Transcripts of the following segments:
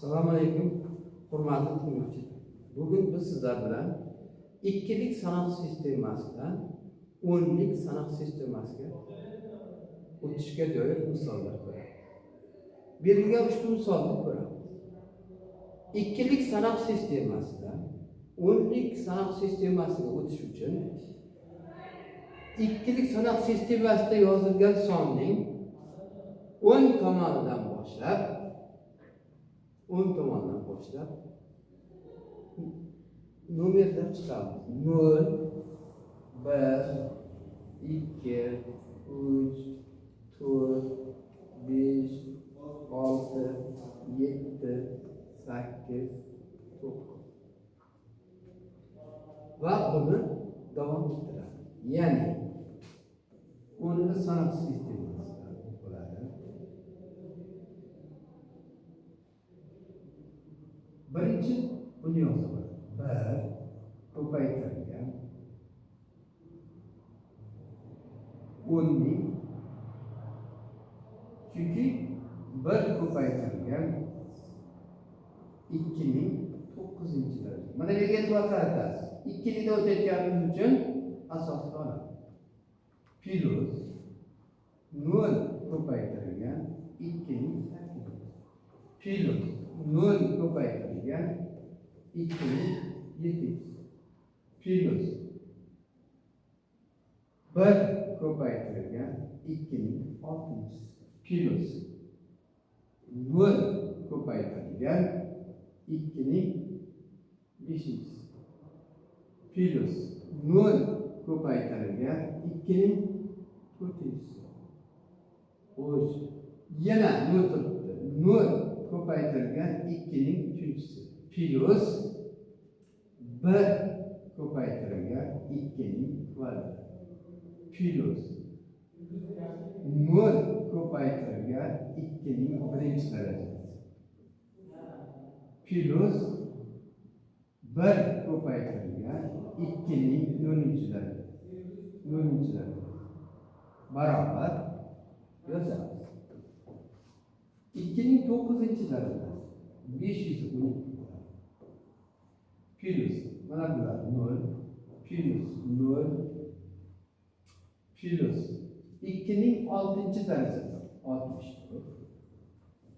Assalomu alaykum, hurmatli tinglovchilar. Bugun biz sizlar bilan ikkilik sanoq sistemasidan o'nlik sanoq sistemasiga o'tishga doir misollar ko'ramiz. Berilgan ushbu misolni ko'ramiz. Ikkilik sanoq sistemasidan o'nlik sanoq sistemasiga o'tish uchun ikkilik sanoq sistemasida yozilgan sonning o'ng tomonidan boshlab nomerlar chiqamiz. 0, 1, 2, 3, 4, 5, 6, 7, 8, 9 va buni davom ettiradi. Ya'ni 10 sanoq sistemasidan bo'ladi. Birinchi buni yozaman. 1 ko'paytirilgan 10ning, chunki 1 ko'paytirilgan 2ning 9-daraja. Mana bu yerga e'tibor qaratasiz. 2 da o'tayotganimiz uchun asosni olamiz. Plus 0 ko'paytirilgan 2ning 8. Plus 0 ko'paytirilgan 2ning 7. Plus 1 ko'paytirilgan 2ning 6. Plus 0 ko'paytirilgan 2ning 5. Plus 0 ko'paytirilgan 2ning 4. Xo'sh, yana 0 turibdi. 0 ko'paytirilgan 2ning 3. Plus 1 ko'paytirilgan 2ning 12. Plus 0 ko'paytirilgan 2ning 1-darajasi. Plus 1 ko'paytirilgan 2ning 0-darajasi. Barobar yozamiz. 2ning 9-darajasi 512. Plus mana bular 0, plus 0, plus 2ning 6-darajasi 64.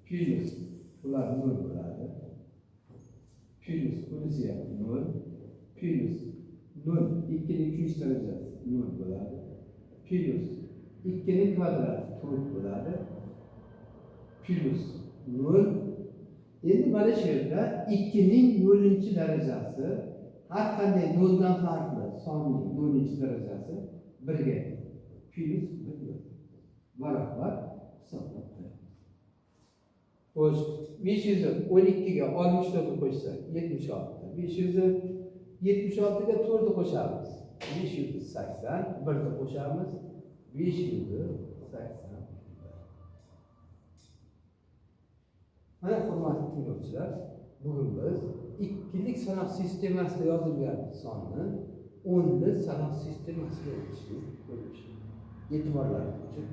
Plus bular 0 bo'ladi. Plus bunisi ham 0. Plus 0, 2ning 3-darajasi 0 bo'ladi. Plus 2ning kvadrati 4 bo'ladi. Plus 0. Endi mana shu yerda 2ning 0-darajasi har qanday 0 dan farqli sonning 0-darajasi 1 ga plus 1 barobar hisoblab qo'yamiz. Xo'sh, 512 ga 64 qo'shsak 76. 576 ga 4 qo'shamiz. 580, 1 ni qo'shamiz. 580. Mana hurmatli tinglovchilar, bugun biz ikkilik sanoq sistemasida yozilgan sonni o'nli sanoq sistemasiga o'tishni ko'ramiz. E'tiborlaringiz uchun